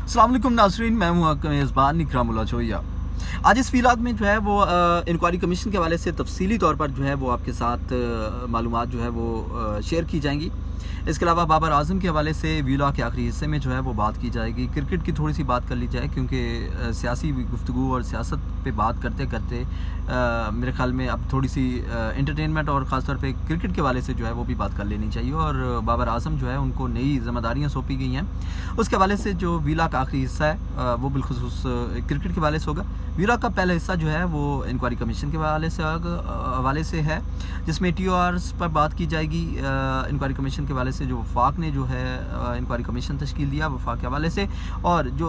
अस्सलाम वालेकुम नाज़रीन, मैं हूँ आपका मेज़बान इकरामुल्लाह जोया। आज इस व्लॉग में जो है वो इंक्वायरी कमीशन के हवाले से तफसीली तौर पर जो है वो आपके साथ मालूमात जो है वो शेयर की जाएंगी। इसके अलावा बाबर आज़म के हवाले से व्लॉग के आखिरी हिस्से में जो है वो बात की जाएगी। क्रिकेट की थोड़ी सी बात कर ली जाए, क्योंकि सियासी गुफ्तगू और सियासत पे बात करते करते मेरे ख्याल में अब थोड़ी सी एंटरटेनमेंट और ख़ास तौर पे क्रिकेट के हवाले से जो है वो भी बात कर लेनी चाहिए। और बाबर आज़म जो है उनको नई ज़िम्मेदारियाँ सौंपी गई हैं, उसके हवाले से जो व्लॉग का आखिरी हिस्सा है वो बिलखुसूस क्रिकेट के हवाले से होगा। व्लॉग का पहला हिस्सा जो है वो इंक्वायरी कमीशन के हवाले से है, जिसमें TORs पर बात की जाएगी। इंक्वायरी कमीशन के हवाले से जो वफाक ने जो है इंक्वायरी कमीशन तश्कील दिया वफाक के हवाले से, और जो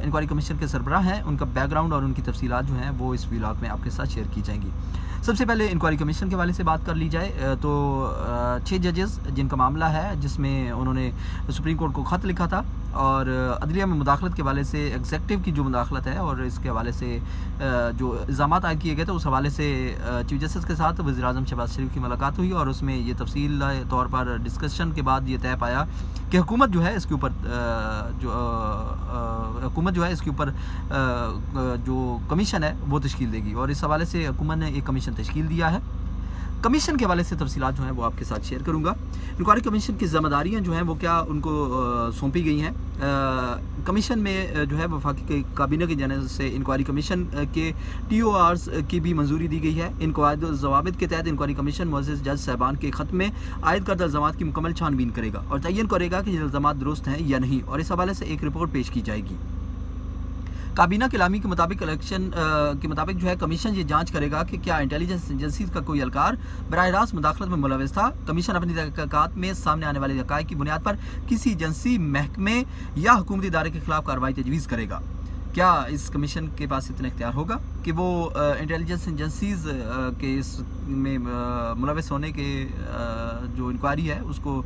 इंक्वायरी कमीशन के सरबराह हैं उनका बैकग्राउंड और उनकी तफसीलात जो हैं वो इस व्लॉग में आपके साथ शेयर की जाएंगी। सबसे पहले इंक्वायरी कमीशन के हवाले से बात कर ली जाए तो 6 जजेस जिनका मामला है, जिसमें उन्होंने सुप्रीम कोर्ट को ख़त लिखा था और अदलिया में मुदाखलत के हवाले से एग्जेक्टिव की जो मुदाखलत है और इसके हवाले से जो इल्ज़ामात आयद किए गए थे, उस हवाले से चीफ जस्टिस के साथ वज़ीर आज़म शहबाज शरीफ की मुलाकात हुई और उसमें ये तफसील तौर पर डिस्कशन के बाद ये तय पाया कि हुकूमत जो है इसके ऊपर जो कमीशन है वो तश्कील देगी, और इस हवाले से हुकूमत ने एक कमीशन तश्कील दिया है। कमीशन के हवाले से तफसीलात जो हैं वो आपके साथ शेयर करूंगा। इंक्वायरी कमीशन की ज़िम्मेदारियां जो हैं वो क्या उनको सौंपी गई हैं। कमीशन में जो है वफाकी काबीना की जानिब से इंक्वायरी कमीशन के TORs की भी मंजूरी दी गई है। इंक्वायरी ज़वाबित के तहत इंक्वायरी कमीशन मुअज़्ज़ज़ जज साहबान के ख़त में आयद करदा इल्ज़ामात की मुकम्मल छानबीन करेगा और तयन करेगा कि ये इल्ज़ामात दुरुस्त हैं या नहीं, और इस हवाले से एक रिपोर्ट पेश की जाएगी। काबीना कलामी के मुताबिक जो है कमीशन ये जांच करेगा कि क्या इंटेलिजेंस एजेंसीज का कोई एहलकार बराह रास्त मुदाखलत में मुलव्वस था। कमीशन अपनी तहक़ीक़ात में सामने आने वाले हक़ाइक़ की बुनियाद पर किसी एजेंसी, महकमे या हुकूमती इदारे के खिलाफ कार्रवाई तजवीज़ करेगा। क्या इस कमीशन के पास इतना इख्तियार होगा कि वो इंटेलिजेंस एजेंसीज के इसमें मुलव्वस होने के जो इंक्वायरी है उसको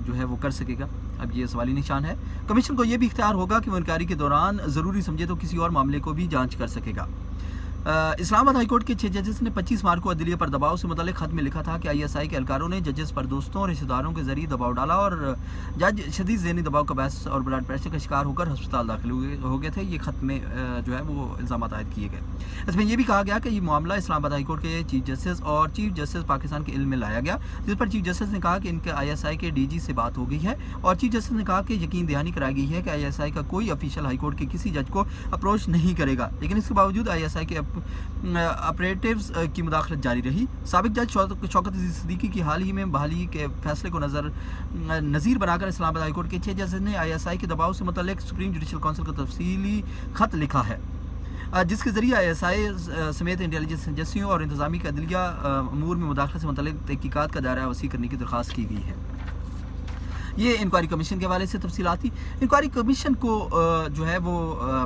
जो है वो कर सकेगा? अब ये सवाली निशान है। कमीशन को ये भी इख्तियार होगा कि वो इंक्वायरी के दौरान ज़रूरी समझे तो किसी और मामले को भी जांच कर सकेगा। इस्लामाबाद हाई कोर्ट के 6 जजेस ने 25 मार्च को अदलिया पर दबाव से मुतल्लिक़ ख़त में लिखा था कि ISI के एहलकारों ने जजेस पर दोस्तों और रिश्तेदारों के ज़रिए दबाव डाला और जज शदीद ज़हनी दबाव का बहस और ब्लड प्रेशर का शिकार होकर अस्पताल दाखिल हो गए थे। ये ख़त में जो है वो इल्ज़ामात आयद किए गए। इसमें यह भी कहा गया कि ये मामला इस्लामाबाद हाई कोर्ट के चीफ जस्टिस और चीफ जस्टिस पाकिस्तान के इल्म में लाया गया, जिस पर चीफ जस्टिस ने कहा कि इनके ISI के DG से बात हो गई है, और चीफ जस्टिस ने कहा कि यकीन दहानी कराई गई है कि ISI का कोई ऑफिशियल हाई कोर्ट के किसी जज को अप्रोच नहीं करेगा। लेकिन इसके बावजूद ISI के ऑपरेटिव्स की मुदाखलत जारी रही। साबिक जज शौकत अजीज़ सिद्दीकी की हाल ही में बहाली के फैसले को नज़ीर बनाकर इस्लामाबाद हाई कोर्ट के 6 जजेस ने ISI के दबाव से मुतल्लिक़ सुप्रीम जुडिशल काउंसिल को तफसीली ख़त लिखा है, जिसके ज़रिए ISI समेत इंटेलिजेंस एजेंसियों और इंतज़ामी के अदलिया अमूर में मुदाखलत से मुतल्लिक़ तहक़ीक़ात का दायरा वसी करने की दरख्वास्त की गई है। ये इंक्वायरी कमीशन के हवाले से तफसीलात थी। इंक्वायरी कमीशन को जो है वो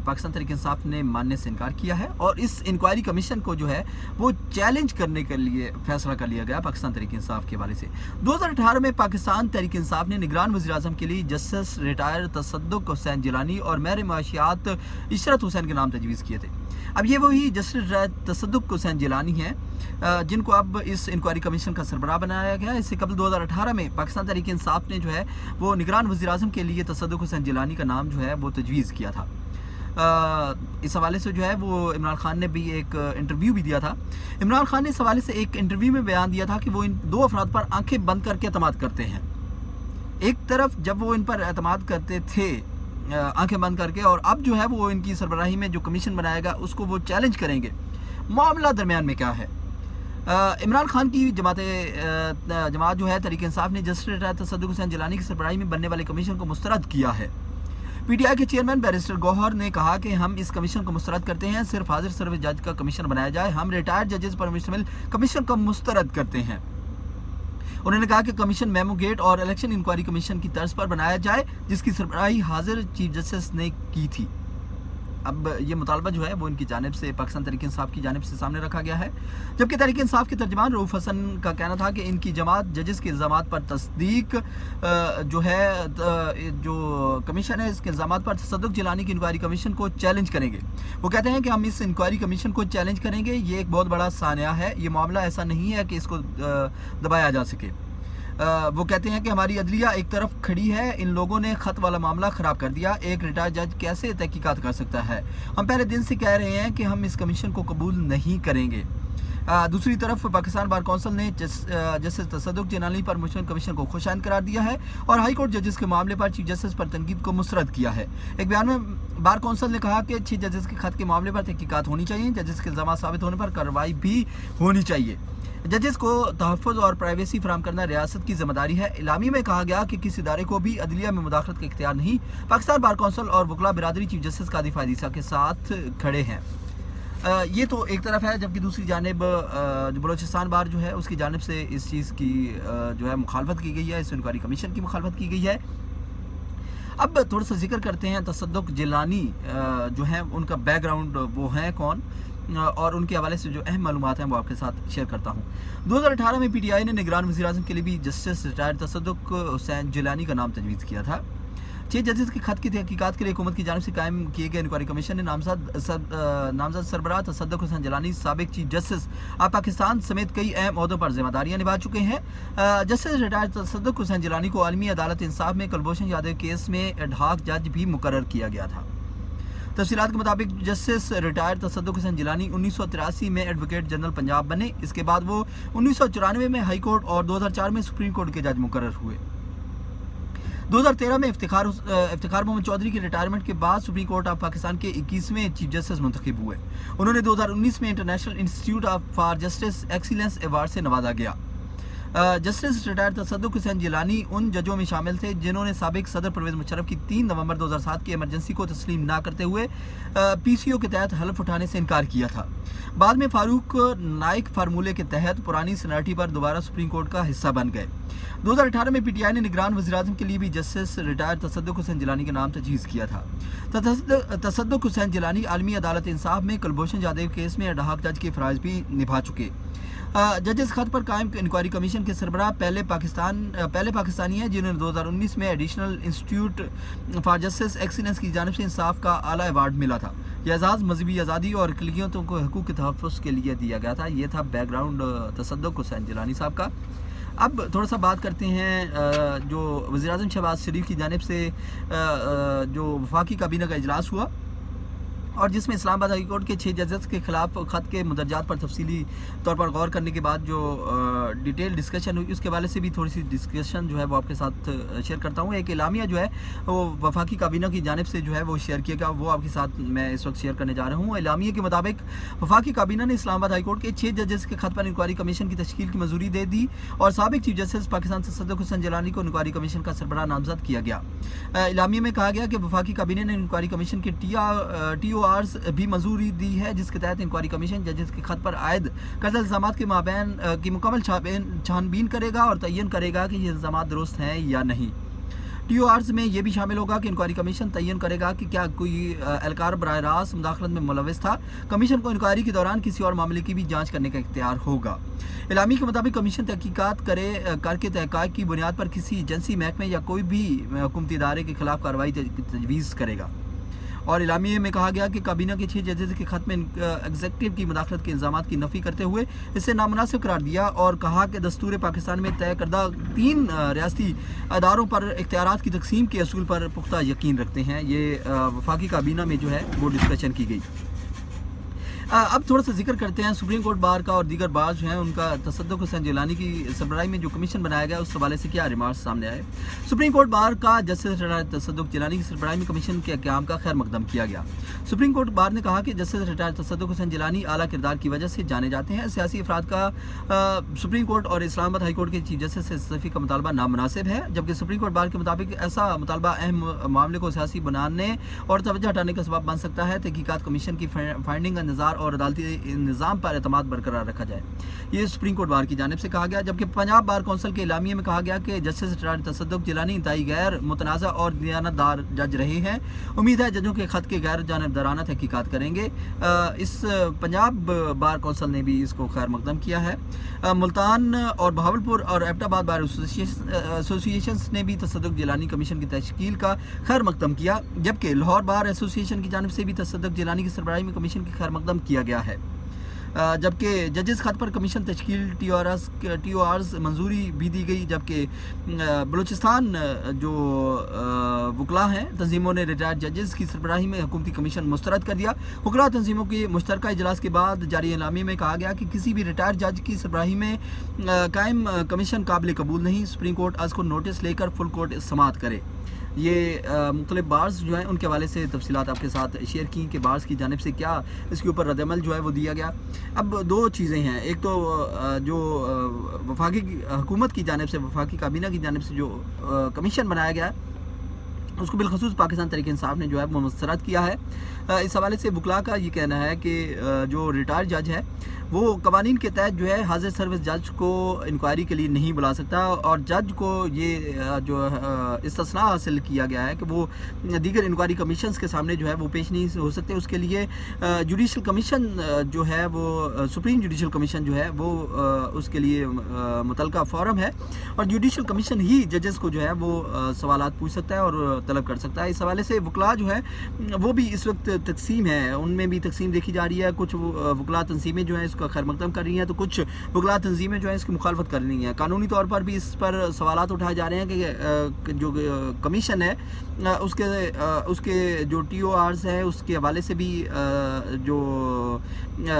पाकिस्तान तहरीक इंसाफ ने मानने से इनकार किया है, और इस इंक्वायरी कमीशन को जो है वो चैलेंज करने के लिए फैसला कर लिया गया पाकिस्तान तहरीक इंसाफ के हवाले से। 2018 में पाकिस्तान तहरीक इंसाफ ने निगरान वज़ीर आज़म के लिए जस्टिस रिटायर तसद्दुक़ हुसैन जिलानी और मेहर माशियात इशरत हुसैन के नाम तजवीज़ किए थे। अब ये वही जस्टिस तसद्दुक़ हुसैन जिलानी हैं जिनको अब इस इंक्वायरी कमीशन का सरबराह बनाया गया। इससे कबल 2018 में पाकिस्तान तहरीक इंसाफ ने जो है वो निगरान वज़ीर आज़म के लिए तसद्दुक़ हुसैन जिलानी का नाम जो है वो तजवीज़ किया था। इस हवाले से जो है वो इमरान खान ने भी एक इंटरव्यू भी दिया था। इमरान खान ने इस हवाले से एक इंटरव्यू में बयान दिया था कि वो इन 2 अफराद पर आंखें बंद करके एतमाद करते हैं। एक तरफ जब वो इन पर एतमाद करते थे आंखें बंद करके, और अब जो है वो इनकी सरबराही में जो कमीशन बनाएगा उसको वो चैलेंज करेंगे। मामला दरमियान में क्या है? इमरान खान की जमात जो है तहरीक इंसाफ ने जस्टिस तसद्दुक़ हुसैन जिलानी की सरबराही में बनने वाले कमीशन को मुस्तरद किया है। PTI के चेयरमैन बैरिस्टर गौहर ने कहा कि हम इस कमीशन को मुस्तरद करते हैं, सिर्फ हाजिर सर्विस जज का कमीशन बनाया जाए। हम रिटायर्ड जजेस पर मुश्तमिल कमीशन को मुस्तरद करते हैं। उन्होंने कहा कि कमीशन मेमो गेट और इलेक्शन इंक्वायरी कमीशन की तर्ज पर बनाया जाए, जिसकी सरबराही हाजिर चीफ जस्टिस ने की थी। अब ये मुतालबा जो है वो इनकी जानिब से पाकिस्तान तहरीक इंसाफ की जानिब से सामने रखा गया है, जबकि तहरीक इंसाफ के तर्जमान रऊफ़ हसन का कहना था कि इनकी जमात जजेस के इल्ज़ामात पर तस्दीक जो है जो कमीशन है इसके इल्ज़ामात पर तसद्दुक़ जिलानी की इंक्वायरी कमीशन को चैलेंज करेंगे। वो कहते हैं कि हम इस इंक्वायरी कमीशन को चैलेंज करेंगे, ये एक बहुत बड़ा सानिया है, ये मामला ऐसा नहीं है कि इसको दबाया जा सके। وہ کہتے ہیں کہ ہماری عدلیہ ایک طرف کھڑی ہے، ان لوگوں نے خط والا معاملہ خراب کر دیا، ایک ریٹائرڈ جج کیسے تحقیقات کر سکتا ہے؟ ہم پہلے دن سے کہہ رہے ہیں کہ ہم اس کمیشن کو قبول نہیں کریں گے۔ دوسری طرف پاکستان بار کونسل نے جسٹس تصدق جیلانی پر مشتمل کمیشن کو خوش آئند قرار دیا ہے اور ہائی کورٹ ججز کے معاملے پر چیف جسٹس پر تنقید کو مسترد کیا ہے۔ ایک بیان میں بار کونسل نے کہا کہ 6 ججز کے خط کے معاملے پر تحقیقات ہونی چاہیے، ججز کے الزامات ثابت ہونے پر کارروائی بھی ہونی چاہیے۔ ججز کو تحفظ اور پرائیویسی فراہم کرنا ریاست کی ذمہ داری ہے۔ اعلامیے میں کہا گیا کہ کسی ادارے کو بھی عدلیہ میں مداخلت کا اختیار نہیں۔ پاکستان بار کونسل اور وکلاء برادری چیف جسٹس کا دفاع عیسیٰ کے ساتھ کھڑے ہیں۔ یہ تو ایک طرف ہے، جبکہ دوسری جانب بلوچستان بار جو ہے اس کی جانب سے اس چیز کی جو ہے مخالفت کی گئی ہے، اس انکوائری کمیشن کی مخالفت کی گئی ہے۔ اب تھوڑا سا ذکر کرتے ہیں تصدق جیلانی جو ہیں ان کا بیک گراؤنڈ وہ ہیں کون، اور ان کے حوالے سے جو اہم معلومات ہیں وہ آپ کے ساتھ شیئر کرتا ہوں۔ 2018 میں پی ٹی آئی نے نگران وزیر اعظم کے لیے بھی جسٹس ریٹائرڈ تصدق حسین جیلانی کا نام تجویز کیا تھا۔ 6 ججز کے خط کی تحقیقات کے لیے حکومت کی جانب سے قائم کیے گئے انکوائری کمیشن نے نامزد سربراہ تصدق حسین جیلانی سابق چیف جسٹس پاکستان سمیت کئی اہم عہدوں پر ذمہ داریاں نبھا چکے ہیں۔ جسٹس ریٹائرڈ تصدق حسین جیلانی کو عالمی عدالت انصاف میں کلبھوشن یادو کیس میں ایڈ ہاک جج بھی مقرر کیا گیا تھا۔ تفصیلات کے مطابق جسٹس ریٹائرڈ تصدق حسین جیلانی 1983 میں ایڈوکیٹ جنرل پنجاب بنے، اس کے بعد وہ 1994 میں ہائی کورٹ اور 2004 میں سپریم کورٹ کے جج مقرر ہوئے۔ 2013 میں افتخار محمد چودھری کی ریٹائرمنٹ کے بعد سپریم کورٹ آف پاکستان کے 21ویں چیف جسٹس منتخب ہوئے۔ انہوں نے 2019 میں international institute for justice excellence award سے نوازا گیا۔ جسٹس ریٹائرڈ تصدق حسین جیلانی ان ججوں میں شامل تھے جنہوں نے سابق صدر پرویز مشرف کی 3 نومبر 2007 کی ایمرجنسی کو تسلیم نہ کرتے ہوئے پی سی او کے تحت حلف اٹھانے سے انکار کیا تھا۔ بعد میں فاروق نائک فارمولے کے تحت پرانی سینیٹری پر دوبارہ سپریم کورٹ کا حصہ بن گئے۔ 2018 میں پی ٹی آئی نے نگران وزیراعظم کے لیے بھی جسٹس ریٹائرڈ تصدق حسین جیلانی کا نام تجویز کیا تھا۔ تصدق حسین جیلانی عالمی عدالت انصاف میں کلبھوشن یادو کیس میں ایڈ ہاک جج کے فرائض بھی نبھا چکے۔ ججز خط پر قائم انکوائری کمیشن کے سربراہ پہلے پاکستانی ہیں جنہوں نے 2019 میں additional institute for justice excellence کی جانب سے انصاف کا اعلیٰ ایوارڈ ملا تھا۔ یہ اعزاز مذہبی آزادی اور اقلیتوں کو حقوق کے تحفظ کے لیے دیا گیا تھا۔ یہ تھا بیک گراؤنڈ تصدق حسین جیلانی صاحب کا۔ اب تھوڑا سا بات کرتے ہیں جو وزیراعظم شہباز شریف کی جانب سے جو وفاقی کابینہ کا اجلاس ہوا اور جس میں اسلام آباد ہائی کورٹ کے 6 ججز کے خلاف خط کے مدرجات پر تفصیلی طور پر غور کرنے کے بعد جو ڈیٹیل ڈسکشن ہوئی، اس کے حوالے سے بھی تھوڑی سی ڈسکشن جو ہے وہ آپ کے ساتھ شیئر کرتا ہوں۔ ایک اعلامیہ جو ہے وہ وفاقی کابینہ کی جانب سے جو ہے وہ شیئر کیا گیا، وہ آپ کے ساتھ میں اس وقت شیئر کرنے جا رہا ہوں۔ اعلامیے کے مطابق وفاقی کابینہ نے اسلام آباد ہائی کورٹ کے 6 ججز کے خط پر انکوائری کمیشن کی تشکیل کی منظوری دے دی اور سابق چیف جسٹس پاکستان تصدق حسین جیلانی کو انکوائری کمیشن کا سربراہ نامزد کیا گیا۔ اعلامیے میں کہا گیا کہ وفاقی کابینہ نے انکوائری کمیشن کے ٹی او آرز بھی منظوری دی ہے، جس کے تحت انکوائری کمیشن ججز کے خط پر عائد کردہ الزامات کے مابین کی مکمل چھان بین کرے گا اور تعین کرے گا کہ یہ الزامات درست ہیں یا نہیں۔ ٹی او آرز میں یہ بھی شامل ہوگا کہ انکوائری کمیشن تعین کرے گا کہ کیا کوئی اہلکار براہ راست مداخلت میں ملوث تھا۔ کمیشن کو انکوائری کے دوران کسی اور معاملے کی بھی جانچ کرنے کا اختیار ہوگا۔ اعلامیے کے مطابق کمیشن تحقیقات کر کے تحقیق کی بنیاد پر کسی ایجنسی، محکمے یا کوئی بھی حکومتی ادارے کے خلاف کارروائی تجویز کرے گا۔ اور اعلامیے میں کہا گیا کہ کابینہ کے 6 ججز کے خط میں ایگزیکٹو کی مداخلت کے الزامات کی نفی کرتے ہوئے اسے نامناسب قرار دیا اور کہا کہ دستور پاکستان میں طے کردہ 3 ریاستی اداروں پر اختیارات کی تقسیم کے اصول پر پختہ یقین رکھتے ہیں۔ یہ وفاقی کابینہ میں جو ہے وہ ڈسکشن کی گئی۔ اب تھوڑا سا ذکر کرتے ہیں سپریم کورٹ بار کا اور دیگر بار جو ہیں ان کا تصدق حسین جیلانی کی سربراہی میں جو کمیشن بنایا گیا اس حوالے سے کیا ریمارکس سامنے آئے۔ سپریم کورٹ بار کا جسٹس ریٹائرڈ تصدق جیلانی کی سربراہی میں کمیشن کے قیام کا خیر مقدم کیا گیا۔ سپریم کورٹ بار نے کہا کہ جسٹس ریٹائرڈ تصدق حسین جیلانی اعلیٰ کردار کی وجہ سے جانے جاتے ہیں۔ سیاسی افراد کا سپریم کورٹ اور اسلام آباد ہائی کورٹ کے چیف جسٹس سے استعفے کا مطالبہ نامناسب ہے، جبکہ سپریم کورٹ بار کے مطابق ایسا مطالبہ اہم معاملے کو سیاسی بنانے اور توجہ ہٹانے کا سبب بن سکتا ہے۔ تحقیقات کمیشن کی فائنڈنگ انتظار اور عدالتی نظام پر اعتماد برقرار رکھا جائے، یہ سپریم کورٹ بار کی جانب سے کہا گیا۔ جبکہ پنجاب بار کونسل کے اعلامیے میں کہا گیا کہ جسٹس ریٹائرڈ تصدق جیلانی انتہائی غیر متنازع اور دیانتدار جج رہے ہیں۔ امید ہے ججوں کے خط کے غیر جانبدارانہ تحقیقات کریں گے۔ اس پنجاب بار کونسل نے بھی اس کو خیر مقدم کیا ہے۔ ملتان اور بہاولپور اور ایبٹ آباد بار ایسوسی ایشنز نے بھی تصدق جیلانی کمیشن کی تشکیل کا خیر مقدم کیا، جبکہ لاہور بار ایسوسی ایشن کی جانب سے بھی تصدق جیلانی کی سربراہی میں کمیشن کی خیر مقدم کیا گیا ہے۔ जबकि जजेस खत पर कमीशन तश्कील TORs मंजूरी भी दी गई, जबकि बलूचिस्तान जो वकला हैं तंजीमों ने रिटायर्ड जजेस की सरबराही में हुकूमती कमीशन मुस्तरद कर दिया। वकला तंजीमों के मुश्तरका इजलास के बाद जारी एलामी में कहा गया कि किसी भी रिटायर्ड जज की सरबराही में कायम कमीशन काबिल कबूल नहीं, सुप्रीम कोर्ट आज को नोटिस लेकर फुल कोर्ट समाअत करे। ये मुख्तलिफ बार्स जो हैं उनके हवाले से तफसीलात आपके साथ शेयर की कि बार्स की जानिब से क्या इसके ऊपर रद्दअमल जो है वो दिया गया। अब दो चीज़ें हैं, एक तो जो वफाकी हुकूमत की जानिब से, वफाकी काबीना की जानिब से जो कमीशन बनाया गया है उसको बिलखसूस पाकिस्तान तहरीक इंसाफ ने जो है वो मुस्तरद किया है। इस हवाले से वकला का ये कहना है कि जो रिटायर्ड जज है वो कवानीन के तहत जो है हाजिर सर्विस जज को इंक्वायरी के लिए नहीं बुला सकता, और जज को ये जो इस्तिस्ना हासिल किया गया है कि वो दीगर इंक्वायरी कमीशंस के सामने जो है वो पेश नहीं हो सकते। उसके लिए जुडिशल कमीशन जो है वो सुप्रीम जुडिशल कमीशन जो है वो उसके लिए मुतलका फोरम है, और जुडिशल कमीशन ही जजेस को जो है वो सवालात पूछ सकता है और तलब कर सकता है। इस हवाले से वकला जो है वो भी इस वक्त तकसीम है, उनमें भी तकसीम देखी जा रही है। कुछ वकला तंजीमें जो हैं इसका खैर मकदम कर रही हैं, तो कुछ वकला तंजीमें जो हैं इसकी मुखालफत कर रही हैं। कानूनी तौर पर भी इस पर सवालात उठाए जा रहे हैं कि जो कमीशन है उसके जो TORs हैं उसके हवाले से भी जो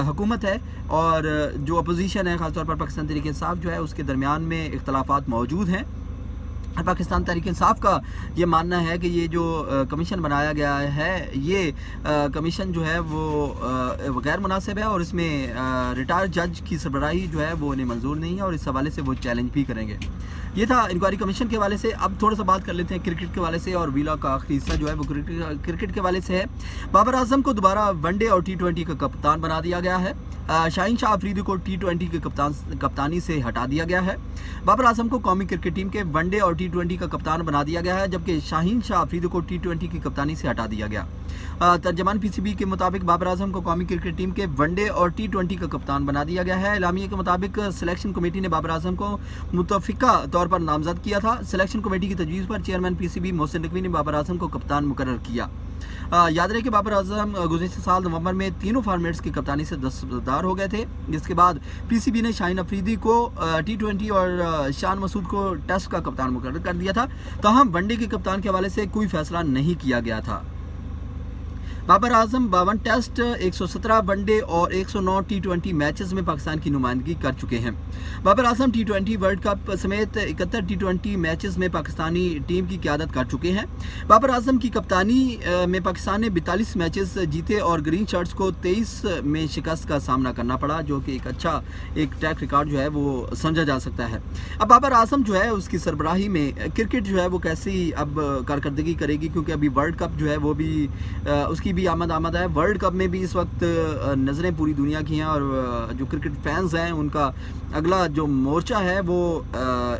हुकूमत है और जो अपोजिशन है ख़ासतौर पर पाकिस्तान तहरीक इंसाफ जो है उसके दरमियान में इख्तलाफात मौजूद हैं। पाकिस्तान तहरीक इंसाफ का ये मानना है कि ये जो कमीशन बनाया गया है ये कमीशन जो है वो गैर मुनासिब है और इसमें रिटायर्ड जज की सरबराही जो है वो उन्हें मंजूर नहीं है, और इस हवाले से वो चैलेंज भी करेंगे। ये था इंक्वायरी कमीशन के हवाले से। अब थोड़ा सा बात कर लेते हैं क्रिकेट के हवाले से, और वीला का आखिरी हिस्सा जो है वो क्रिकेट के हवाले से है। बाबर आजम को दोबारा वनडे और T20 का कप्तान बना दिया गया है। शाहीन शाह अफरीदी को T20 की कप्तानी से हटा दिया गया है। बाबर आजम को कौमी क्रिकेट टीम के वनडे और T20 का कप्तान बना दिया गया है, जबकि शाहीन शाह अफरीदी को T20 की कप्तानी से हटा दिया गया। तर्जमान PCB के मुताबिक बाबर आजम को कौमी क्रिकेट टीम के वनडे और T20 का कप्तान बना दिया गया है। एलामिया के मुताबिक सिलेक्शन कमेटी ने बाबर आजम को मुतफिका तौर पर नामजद किया था। सिलेक्शन कमेटी की तजवीज़ पर चेयरमैन PCB मोहसिन नकवी ने बाबर आजम को कप्तान मुकर्रर किया। याद रहे कि बाबर आजम गुज़श्ता साल नवंबर में तीनों फॉर्मेट्स की कप्तानी से दस्तबरदार हो गए थे, जिसके बाद PCB ने शाहीन अफरीदी को T20 और शान मसूद को टेस्ट का कप्तान मुकर्रर कर दिया था। ताहम वनडे के कप्तान के हवाले से कोई फैसला नहीं किया गया था। बाबर आजम 52 टेस्ट, 117 वनडे और 109 T20 मैचेस में पाकिस्तान की नुमाइंदगी कर चुके हैं। Babar Azam T20 world cup समेत 71 T20 मैचेस में पाकिस्तानी टीम की क़यादत कर चुके हैं। बाबर आजम की कप्तानी में पाकिस्तान ने 42 मैचेस जीते और ग्रीन शर्ट्स को 23 में शिकस्त का सामना करना पड़ा, जो कि एक अच्छा ट्रैक रिकॉर्ड जो है वो समझा जा सकता है। अब बाबर आजम जो है उसकी सरबराही में क्रिकेट जो है वो कैसी अब कारकर्दगी करेगी, क्योंकि अभी वर्ल्ड कप जो है वो भी उसकी भी आमद है। वर्ल्ड कप में भी इस वक्त नज़रें पूरी दुनिया की हैं, और जो क्रिकेट फैंस हैं उनका अगला जो मोर्चा है वो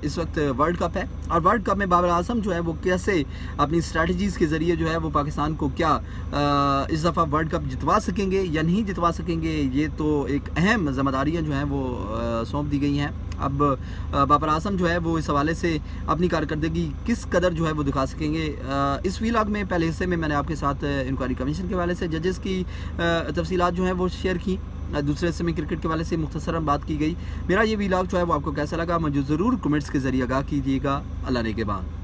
इस वक्त वर्ल्ड कप है। और वर्ल्ड कप में बाबर आजम जो है वो कैसे अपनी स्ट्रैटेजीज़ के ज़रिए जो है वो पाकिस्तान को क्या इस दफ़ा वर्ल्ड कप जितवा सकेंगे या नहीं जितवा सकेंगे, ये तो एक अहम ज़िम्मेदारियाँ जो हैं वो सौंप दी गई हैं। अब बाबर आजम जो है वो इस हवाले से अपनी कारकर्दगी किस कदर जो है वो दिखा सकेंगे। इस व्लॉग में पहले हिस्से में मैंने आपके साथ इंक्वायरी कमीशन के हवाले से जजेस की तफसीलात जो हैं वो शेयर की। दूसरे हिस्से में क्रिकेट के हवाले से मुख्तसरन बात की गई। मेरा ये व्लॉग जो है वो आपको कैसा लगा मुझे ज़रूर कमेंट्स के ज़रिए आगाह कीजिएगा। अल्लाह ने के बाद।